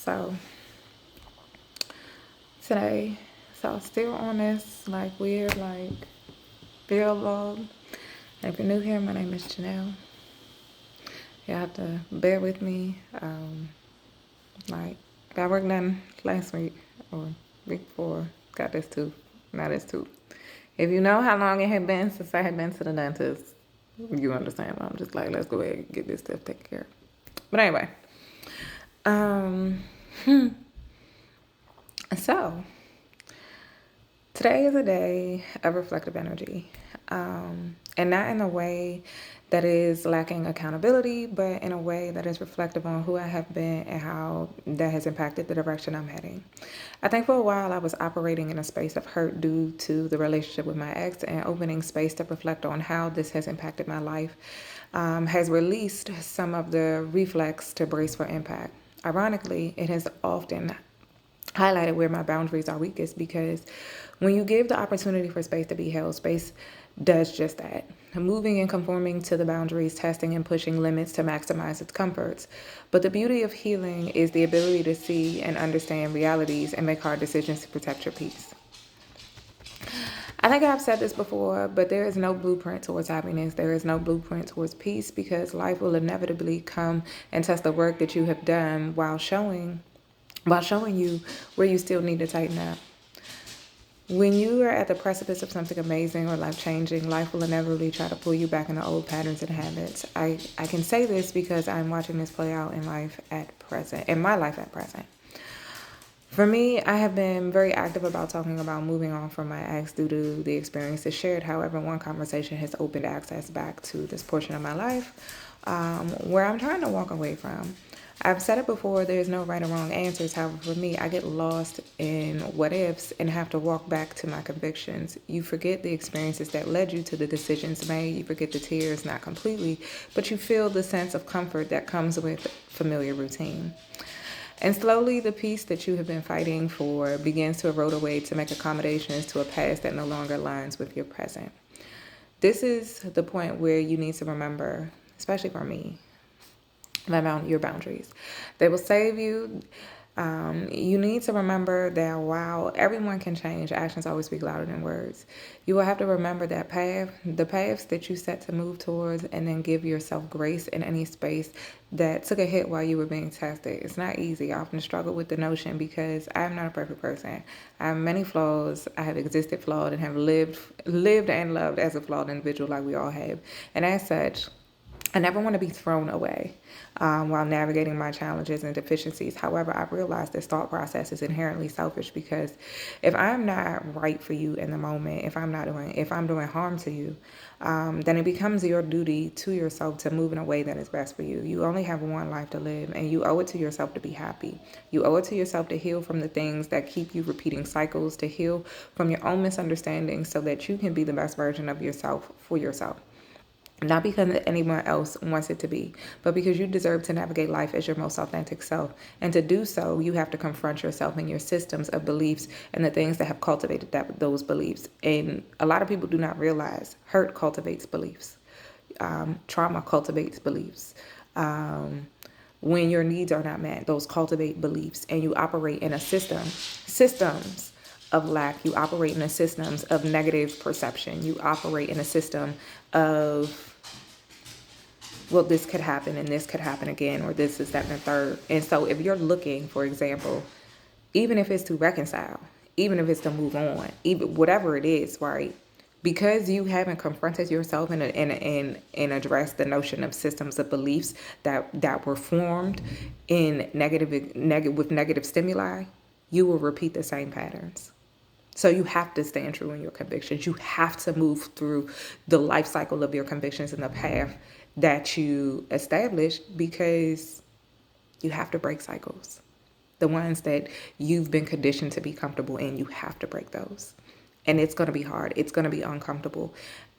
So today, so still on this like weird like video vlog. And if you're new here, my name is Janelle. You have to bear with me. Like got work done last week or week before. Got this tooth. Now this tooth. If you know how long it had been since I had been to the dentist, you understand why I'm just like, let's go ahead and get this stuff taken care of. But anyway, um, so today is a day of reflective energy. And not in a way that is lacking accountability, but in a way that is reflective on who I have been and how that has impacted the direction I'm heading. I think for a while I was operating in a space of hurt due to the relationship with my ex, and opening space to reflect on how this has impacted my life has released some of the reflex to brace for impact. Ironically, it has often highlighted where my boundaries are weakest, because when you give the opportunity for space to be held, space does just that. Moving and conforming to the boundaries, testing and pushing limits to maximize its comforts. But the beauty of healing is the ability to see and understand realities and make hard decisions to protect your peace. I think I've said this before, but there is no blueprint towards happiness. There is no blueprint towards peace, because life will inevitably come and test the work that you have done while showing you where you still need to tighten up. When you are at the precipice of something amazing or life-changing, life will inevitably try to pull you back into old patterns and habits. I can say this because I'm watching this play out in my life at present. For me, I have been very active about talking about moving on from my ex due to the experiences shared. However, one conversation has opened access back to this portion of my life where I'm trying to walk away from. I've said it before, there's no right or wrong answers. However, for me, I get lost in what ifs and have to walk back to my convictions. You forget the experiences that led you to the decisions made. You forget the tears, not completely, but you feel the sense of comfort that comes with familiar routine. And slowly, the peace that you have been fighting for begins to erode away to make accommodations to a past that no longer aligns with your present. This is the point where you need to remember, especially for me, about your boundaries. They will save you. You need to remember that while everyone can change, actions always speak louder than words. You will have to remember that the paths that you set to move towards, and then give yourself grace in any space that took a hit while you were being tested. It's not easy. I often struggle with the notion because I'm not a perfect person. I have many flaws. I have existed flawed and have lived and loved as a flawed individual, like we all have. And as such, I never want to be thrown away while navigating my challenges and deficiencies. However, I've realized this thought process is inherently selfish, because if I'm not right for you in the moment, if I'm doing harm to you, then it becomes your duty to yourself to move in a way that is best for you. You only have one life to live, and you owe it to yourself to be happy. You owe it to yourself to heal from the things that keep you repeating cycles, to heal from your own misunderstandings so that you can be the best version of yourself for yourself. Not because anyone else wants it to be, but because you deserve to navigate life as your most authentic self. And to do so, you have to confront yourself and your systems of beliefs and the things that have cultivated those beliefs. And a lot of people do not realize hurt cultivates beliefs. Trauma cultivates beliefs. When your needs are not met, those cultivate beliefs, and you operate in systems of lack. You operate in a systems of negative perception. You operate in a system of, well, this could happen and this could happen again, or this is that and the third. And so if you're looking, for example, even if it's to reconcile, even if it's to move on, even whatever it is, right? Because you haven't confronted yourself and addressed the notion of systems of beliefs that were formed in negative stimuli, you will repeat the same patterns. So you have to stand true in your convictions. You have to move through the life cycle of your convictions and the path that you establish, because you have to break cycles. The ones that you've been conditioned to be comfortable in, you have to break those. And it's going to be hard. It's going to be uncomfortable,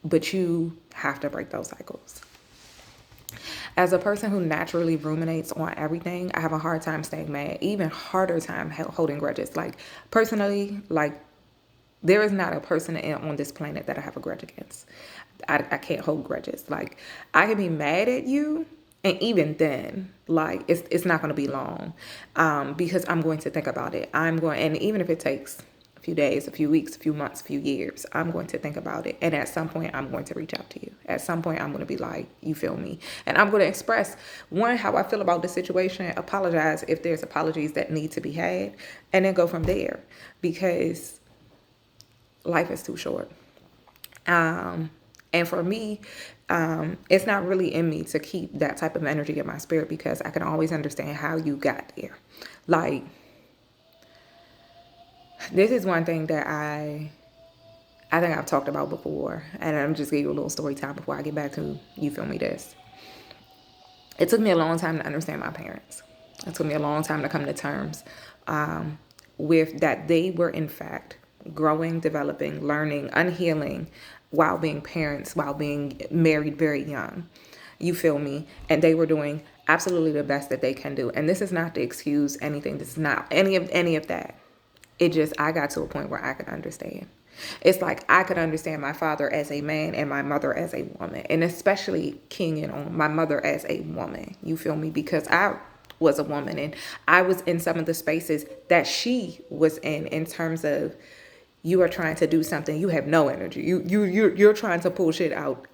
but you have to break those cycles. As a person who naturally ruminates on everything, I have a hard time staying mad, even harder time holding grudges. Like personally, like there is not a person on this planet that I have a grudge against. I can't hold grudges. Like I can be mad at you And even then, like, it's not going to be long, because I'm going to think about it. And even if it takes a few days, a few weeks, a few months, a few years, I'm going to think about it. And at some point, I'm going to reach out to you. At some point, I'm going to be like, you feel me? And I'm going to express, one, how I feel about the situation, apologize if there's apologies that need to be had, and then go from there, because life is too short. And for me, it's not really in me to keep that type of energy in my spirit, because I can always understand how you got there. Like, this is one thing that I think I've talked about before, and I'm just giving you a little story time before I get back to, you feel me, this. It took me a long time to understand my parents. It took me a long time to come to terms with that they were, in fact, growing, developing, learning, unhealing, while being parents, while being married very young. You feel me? And they were doing absolutely the best that they can do. And this is not to excuse anything. This is not any of that. It just, I got to a point where I could understand. It's like I could understand my father as a man and my mother as a woman. And especially keying in on my mother as a woman. You feel me? Because I was a woman, and I was in some of the spaces that she was in terms of, you are trying to do something, you have no energy. You're trying to pull shit out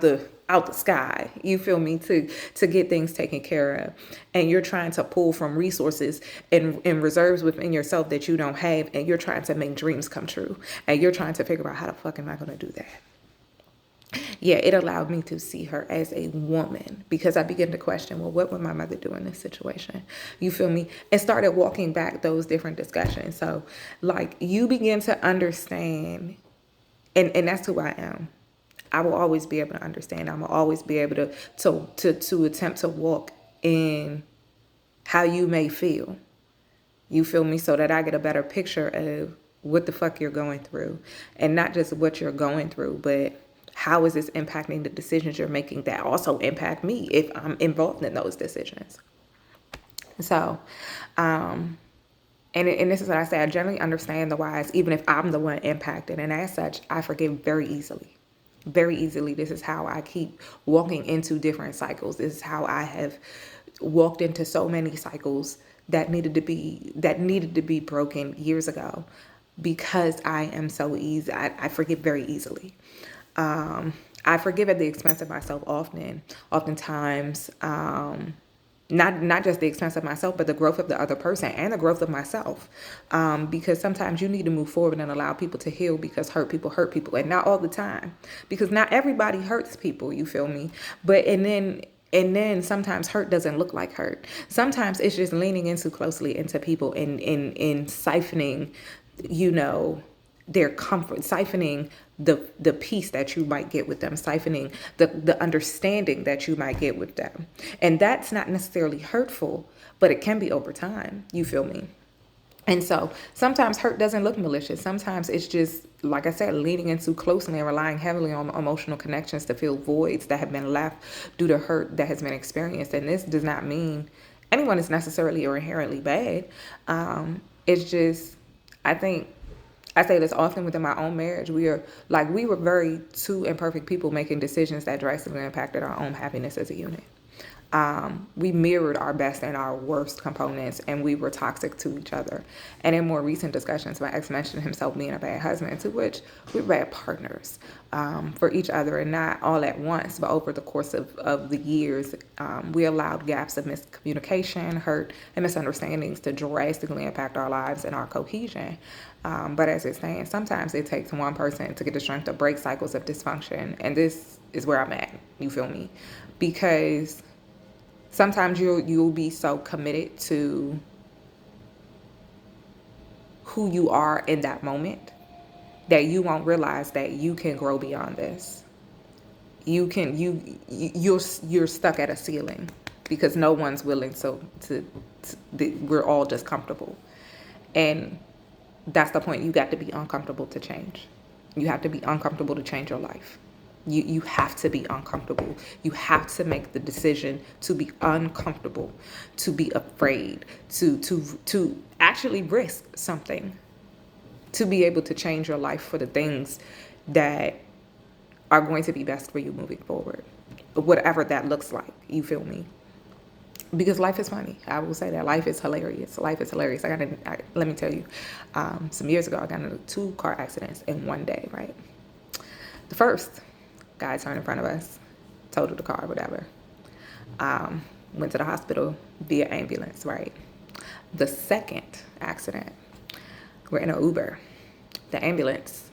the sky. You feel me? To get things taken care of. And you're trying to pull from resources and reserves within yourself that you don't have, and you're trying to make dreams come true. And you're trying to figure out, how the fuck am I gonna do that? Yeah, it allowed me to see her as a woman, because I began to question, well, what would my mother do in this situation? You feel me? And started walking back those different discussions. So, like, you begin to understand, and that's who I am. I will always be able to understand. I will always be able to attempt to walk in how you may feel. You feel me? So that I get a better picture of what the fuck you're going through, and not just what you're going through, but how is this impacting the decisions you're making that also impact me if I'm involved in those decisions? So, and this is what I say, I generally understand the whys, even if I'm the one impacted. And as such, I forgive very easily. Very easily. This is how I keep walking into different cycles. This is how I have walked into so many cycles that needed to be broken years ago, because I am so easy. I forgive very easily. I forgive at the expense of myself oftentimes, not just the expense of myself, but the growth of the other person and the growth of myself. Because sometimes you need to move forward and allow people to heal, because hurt people, and not all the time, because not everybody hurts people, you feel me? And then sometimes hurt doesn't look like hurt. Sometimes it's just leaning in too closely into people and siphoning, their comfort, siphoning the peace that you might get with them, siphoning the understanding that you might get with them. And that's not necessarily hurtful, but it can be over time. You feel me? And so sometimes hurt doesn't look malicious. Sometimes it's just, like I said, leaning in too closely and relying heavily on emotional connections to fill voids that have been left due to hurt that has been experienced. And this does not mean anyone is necessarily or inherently bad. It's just, I think, I say this often within my own marriage. We were very two imperfect people making decisions that drastically impacted our own happiness as a unit. We mirrored our best and our worst components, and we were toxic to each other. And in more recent discussions, my ex mentioned himself being a bad husband, to which we're bad partners for each other, and not all at once, but over the course of the years, we allowed gaps of miscommunication, hurt, and misunderstandings to drastically impact our lives and our cohesion. But as it stands, sometimes it takes one person to get the strength to break cycles of dysfunction, and this is where I'm at, you feel me? Because sometimes you'll be so committed to who you are in that moment that you won't realize that you can grow beyond this. You're stuck at a ceiling because no one's willing we're all just comfortable. And that's the point. You got to be uncomfortable to change. You have to be uncomfortable to change your life. You have to be uncomfortable. You have to make the decision to be uncomfortable, to be afraid, to actually risk something, to be able to change your life for the things that are going to be best for you moving forward. whatever that looks like. You feel me? Because life is funny. I will say that life is hilarious. Life is hilarious. Let me tell you, some years ago, I got into 2 car accidents in one day, right? The first, guy turned in front of us, totaled the car, whatever. Went to the hospital via ambulance, right? The second accident, we're in an Uber. The ambulance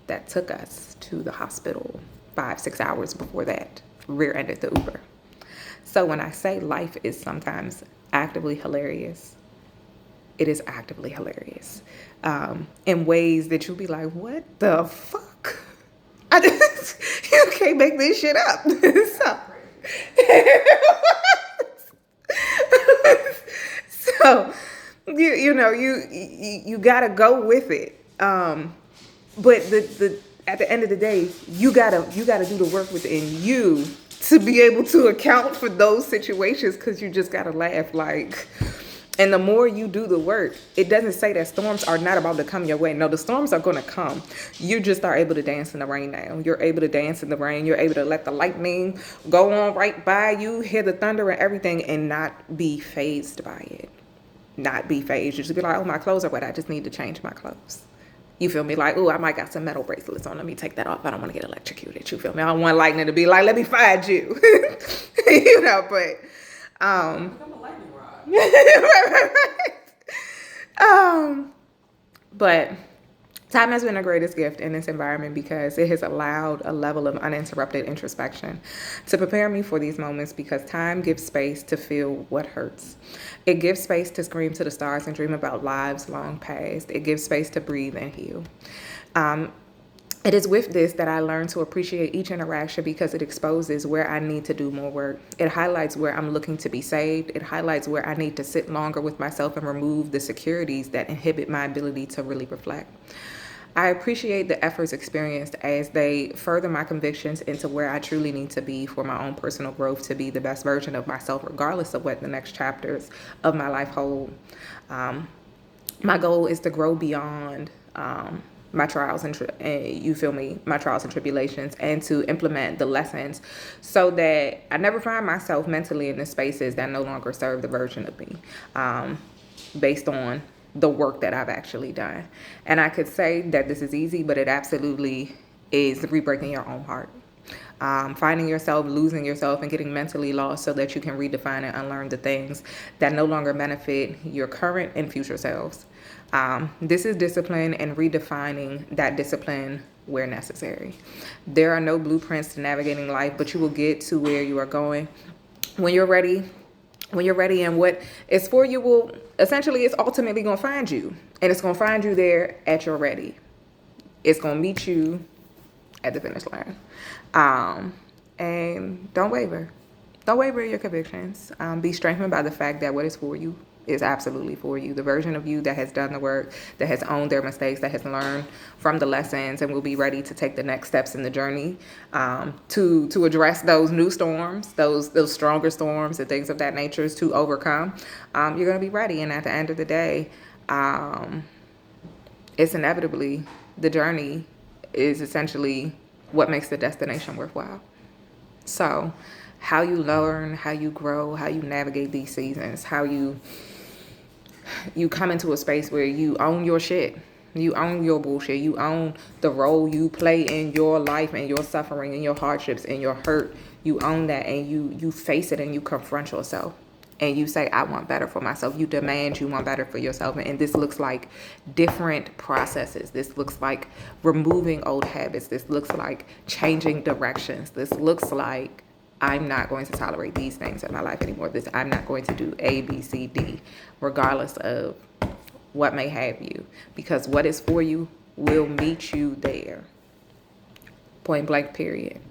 that took us to the hospital 5-6 hours before that rear-ended the Uber. So when I say life is sometimes actively hilarious, it is actively hilarious in ways that you'll be like, what the fuck? You can't make this shit up. So you gotta go with it. But the at the end of the day, you gotta do the work within you to be able to account for those situations, because you just gotta laugh. Like, and the more you do the work, it doesn't say that storms are not about to come your way. No, the storms are going to come. You just are able to dance in the rain now. You're able to dance in the rain. You're able to let the lightning go on right by you, hear the thunder and everything, and not be fazed by it. Not be phased. You just be like, oh, my clothes are wet. I just need to change my clothes. You feel me? Like, oh, I might got some metal bracelets on. Let me take that off. I don't want to get electrocuted. You feel me? I don't want lightning to be like, let me find you. But become a lightning rod. But time has been the greatest gift in this environment because it has allowed a level of uninterrupted introspection to prepare me for these moments, because time gives space to feel what hurts. It gives space to scream to the stars and dream about lives long past. It gives space to breathe and heal. It is with this that I learn to appreciate each interaction, because it exposes where I need to do more work. It highlights where I'm looking to be saved. It highlights where I need to sit longer with myself and remove the securities that inhibit my ability to really reflect. I appreciate the efforts experienced as they further my convictions into where I truly need to be for my own personal growth, to be the best version of myself, regardless of what the next chapters of my life hold. My goal is to grow beyond my trials and my trials and tribulations, and to implement the lessons so that I never find myself mentally in the spaces that no longer serve the version of me, based on the work that I've actually done. And I could say that this is easy, but it absolutely is re-breaking your own heart. Finding yourself, losing yourself, and getting mentally lost so that you can redefine and unlearn the things that no longer benefit your current and future selves. This is discipline, and redefining that discipline where necessary. There are no blueprints to navigating life, but you will get to where you are going when you're ready. When you're ready, and what is for you will essentially, it's ultimately going to find you, and it's going to find you there at your ready. It's going to meet you at the finish line. And don't waver. Don't waver in your convictions. Be strengthened by the fact that what is for you is absolutely for you. The version of you that has done the work, that has owned their mistakes, that has learned from the lessons, and will be ready to take the next steps in the journey to address those new storms, those stronger storms and things of that nature to overcome. You're going to be ready. And at the end of the day, it's inevitably, the journey is essentially what makes the destination worthwhile. So how you learn, how you grow, how you navigate these seasons, how you come into a space where you own your shit. You own your bullshit. You own the role you play in your life and your suffering and your hardships and your hurt. You own that, and you face it, and you confront yourself. And you say, I want better for myself. You demand you want better for yourself. And this looks like different processes. This looks like removing old habits. This looks like changing directions. This looks like, I'm not going to tolerate these things in my life anymore. I'm not going to do A, B, C, D, regardless of what may have you. Because what is for you will meet you there. Point blank, period.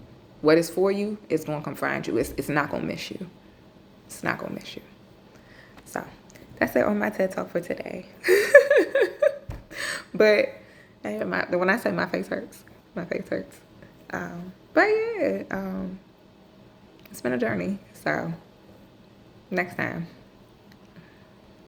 What is for you is going to come find you. It's not going to miss you. It's not going to miss you. So that's it on my TED Talk for today. But when I say my face hurts, my face hurts. But yeah, it's been a journey. So next time.